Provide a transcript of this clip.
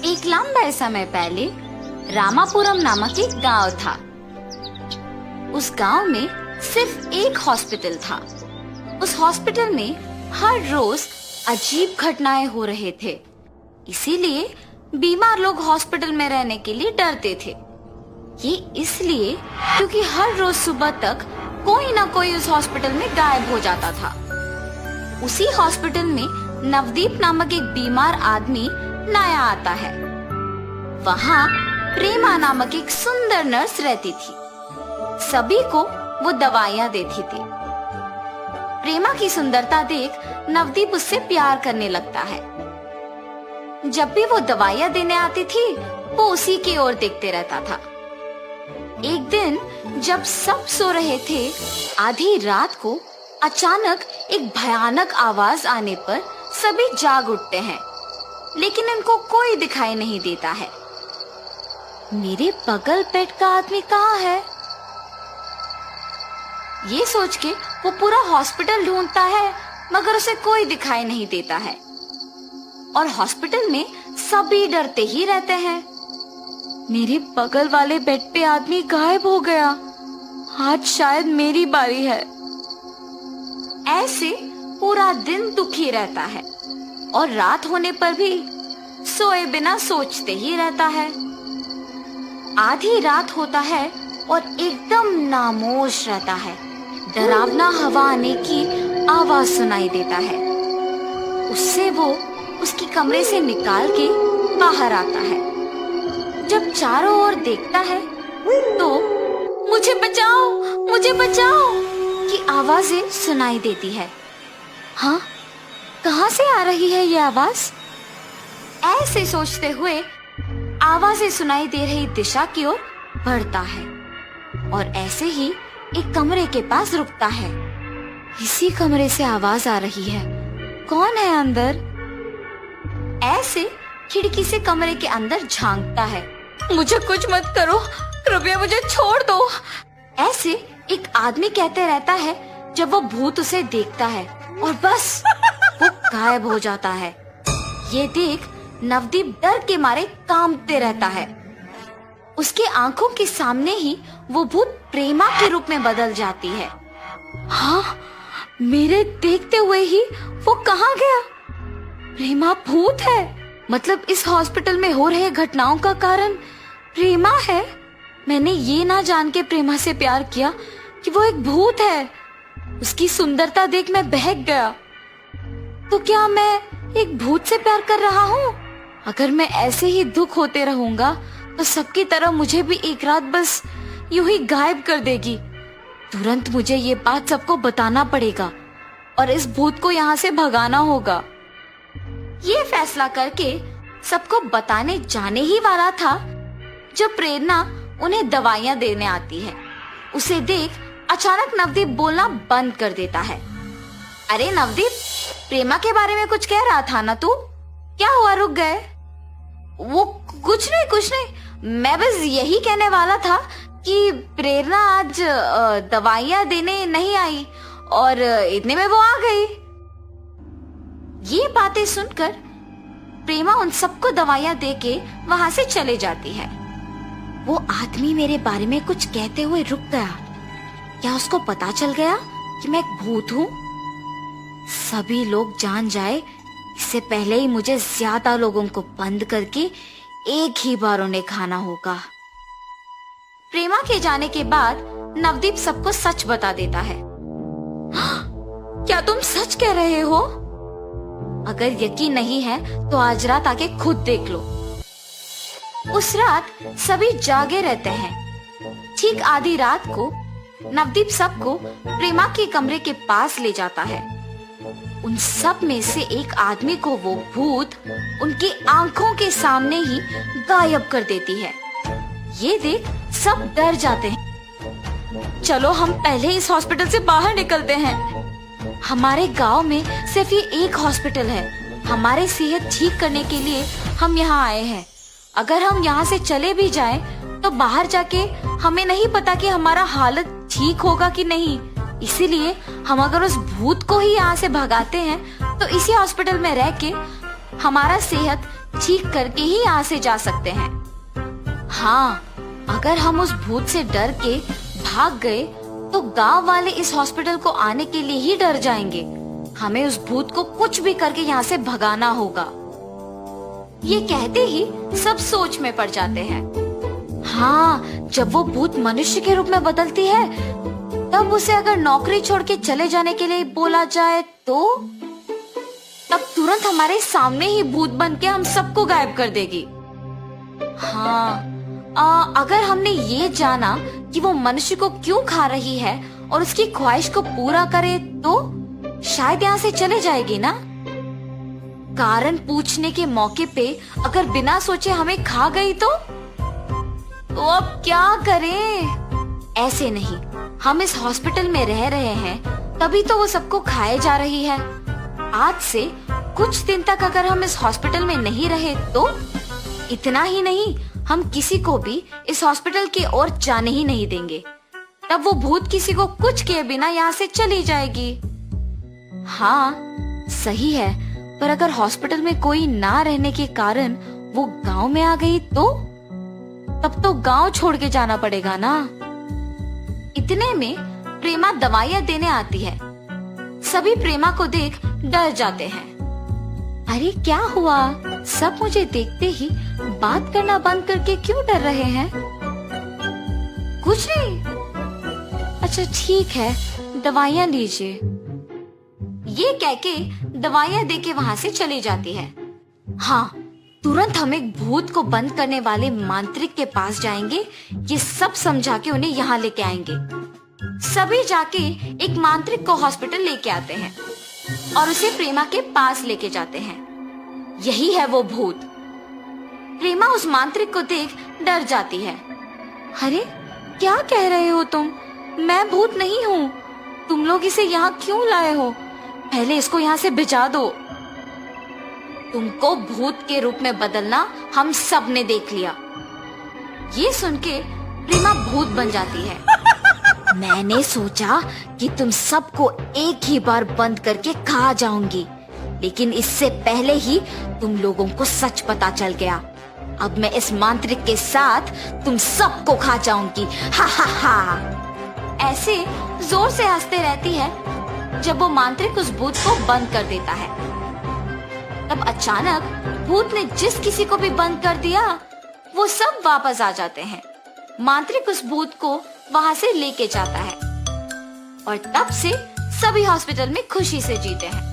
एक लंबे समय पहले रामापुरम नामक एक गांव था। उस गांव में सिर्फ एक हॉस्पिटल था। उस हॉस्पिटल में हर रोज अजीब घटनाएं हो रहे थे, इसीलिए बीमार लोग हॉस्पिटल में रहने के लिए डरते थे। ये इसलिए क्योंकि हर रोज सुबह तक कोई ना कोई उस हॉस्पिटल में गायब हो जाता था। उसी हॉस्पिटल में नवदीप नामक एक बीमार आदमी नया आता है। वहाँ प्रेमा नामक एक सुंदर नर्स रहती थी। सभी को वो दवाइयाँ देती थी। प्रेमा की सुंदरता देख नवदीप उससे प्यार करने लगता है। जब भी वो दवाइयाँ देने आती थी, वो उसी की ओर देखते रहता था। एक दिन जब सब सो रहे थे, आधी रात को अचानक एक भयानक आवाज आने पर सभी जाग उठते हैं, लेकिन इनको कोई दिखाई नहीं देता है। मेरे बगल बेड का आदमी कहाँ है? ये सोच के वो पूरा हॉस्पिटल ढूंढता है, मगर उसे कोई दिखाई नहीं देता है। और हॉस्पिटल में सभी डरते ही रहते हैं। मेरे बगल वाले बेड पे आदमी गायब हो गया, आज शायद मेरी बारी है। ऐसे पूरा दिन दुखी रहता है और रात होने पर भी सोए बिना सोचते ही रहता है। आधी रात होता है और एकदम नामोश रहता है। डरावना हवा आने की आवाज सुनाई देता है। उससे वो उसकी कमरे से निकाल के बाहर आता है। जब चारों ओर देखता है तो मुझे बचाओ, मुझे बचाओ की आवाजें सुनाई देती है। हाँ, कहाँ से आ रही है ये आवाज? ऐसे सोचते हुए आवाजें सुनाई दे रही दिशा की ओर बढ़ता है और ऐसे ही एक कमरे के पास रुकता है। इसी कमरे से आवाज आ रही है। कौन है अंदर? ऐसे खिड़की से कमरे के अंदर झांकता है। मुझे कुछ मत करो, कृपया मुझे छोड़ दो, ऐसे एक आदमी कहते रहता है। जब वो भूत उसे देखता है और बस वो गायब हो जाता है। ये देख नवदीप डर के मारे कांपते रहता है। उसके आंखों के सामने ही वो भूत प्रेमा के रूप में बदल जाती है। हाँ, मेरे देखते हुए ही वो कहाँ गया? प्रेमा भूत है, मतलब इस हॉस्पिटल में हो रहे घटनाओं का कारण प्रेमा है। मैंने ये ना जान के प्रेमा से प्यार किया कि वो एक भूत है। उसकी सुंदरता देख मैं बहक गया। तो क्या मैं एक भूत से प्यार कर रहा हूँ? अगर मैं ऐसे ही दुख होते रहूंगा तो सबकी तरह मुझे भी एक रात बस यूं ही गायब कर देगी। तुरंत मुझे ये बात सबको बताना पड़ेगा और इस भूत को यहाँ से भगाना होगा। ये फैसला करके सबको बताने जाने ही वाला था जब प्रेरणा उन्हें दवाइयाँ देने आती है। उसे देख अचानक नवदीप बोलना बंद कर देता है। अरे नवदीप, प्रेमा के बारे में कुछ कह रहा था ना तू? क्या हुआ, रुक गए? वो कुछ नहीं, मैं बस यही कहने वाला था कि प्रेरणा आज दवाइयाँ देने नहीं आई और इतने में वो आ गई। ये बातें सुनकर प्रेमा उन सबको दवाइयाँ देके वहां से चले जाती है। वो आदमी मेरे बारे में कुछ कहते हुए रुक गया। क्या उसको पता चल गया कि मैं एक भूत हूँ? सभी लोग जान जाए इससे पहले ही मुझे ज्यादा लोगों को बंद करके एक ही बार उन्हें खाना होगा। प्रेमा के जाने के बाद नवदीप सबको सच बता देता है। क्या तुम सच कह रहे हो? अगर यकीन नहीं है तो आज रात आके खुद देख लो। उस रात सभी जागे रहते हैं। ठीक आधी रात को नवदीप सबको प्रेमा के कमरे के पास ले जाता है। उन सब में से एक आदमी को वो भूत उनकी आंखों के सामने ही गायब कर देती है। ये देख सब डर जाते हैं। चलो हम पहले इस हॉस्पिटल से बाहर निकलते हैं। हमारे गांव में सिर्फ ये एक हॉस्पिटल है। हमारी सेहत ठीक करने के लिए हम यहाँ आए हैं। अगर हम यहाँ से चले भी जाएं, तो बाहर जाके हमें नहीं पता कि हमारा हालत ठीक होगा कि नहीं। इसीलिए हम अगर उस भूत को ही यहाँ से भगाते हैं तो इसी हॉस्पिटल में रह के हमारा सेहत ठीक करके ही यहाँ से जा सकते हैं। हाँ, अगर हम उस भूत से डर के भाग गए तो गांव वाले इस हॉस्पिटल को आने के लिए ही डर जाएंगे। हमें उस भूत को कुछ भी करके यहाँ से भगाना होगा। ये कहते ही सब सोच में पड़ जाते हैं। हाँ, जब वो भूत मनुष्य के रूप में बदलती है तब उसे अगर नौकरी छोड़ के चले जाने के लिए बोला जाए तो तब तुरंत हमारे सामने ही भूत बन के हम सबको गायब कर देगी। हाँ, अगर हमने ये जाना कि वो मनुष्य को क्यों खा रही है और उसकी ख्वाहिश को पूरा करे तो शायद यहाँ से चले जाएगी ना। कारण पूछने के मौके पे अगर बिना सोचे हमें खा गई तो अब क्या करें? ऐसे नहीं, हम इस हॉस्पिटल में रह रहे हैं तभी तो वो सबको खाए जा रही है। आज से कुछ दिन तक अगर हम इस हॉस्पिटल में नहीं रहे तो इतना ही नहीं, हम किसी को भी इस हॉस्पिटल की ओर जाने ही नहीं देंगे। तब वो भूत किसी को कुछ किए बिना यहाँ से चली जाएगी। हाँ, सही है, पर अगर हॉस्पिटल में कोई ना रहने के कारण वो गांव में आ गई तो तब तो गांव छोड़ के जाना पड़ेगा ना। इतने में प्रेमा दवाइयाँ देने आती है। सभी प्रेमा को देख डर जाते हैं। अरे क्या हुआ? सब मुझे देखते ही बात करना बंद करके क्यों डर रहे हैं? कुछ नहीं। अच्छा ठीक है, दवाइयाँ लीजिए। ये कह के दवाइयाँ देके वहाँ से चली जाती है। हाँ, तुरंत हम एक भूत को बंद करने वाले मांत्रिक के पास जाएंगे। ये सब समझा के उन्हें यहाँ लेके आएंगे। सभी जाके एक मांत्रिक को हॉस्पिटल लेके आते हैं और उसे प्रेमा के पास लेके जाते हैं। यही है वो भूत। प्रेमा उस मांत्रिक को देख डर जाती है। अरे क्या कह रहे हो तुम? मैं भूत नहीं हूँ। तुम लोग इसे यहाँ क्यों लाए हो? पहले इसको यहाँ से भिजा दो। तुमको भूत के रूप में बदलना हम सब ने देख लिया। ये सुन के प्रेमा भूत बन जाती है। मैंने सोचा कि तुम सबको एक ही बार बंद करके खा जाऊंगी, लेकिन इससे पहले ही तुम लोगों को सच पता चल गया। अब मैं इस मांत्रिक के साथ तुम सबको खा जाऊंगी। हा हा हा। ऐसे जोर से हंसते रहती है जब वो मांत्रिक उस भूत को बंद कर देता है। तब अचानक भूत ने जिस किसी को भी बंद कर दिया वो सब वापस आ जाते हैं। मांत्रिक उस भूत को वहां से लेके जाता है और तब से सभी हॉस्पिटल में खुशी से जीते हैं।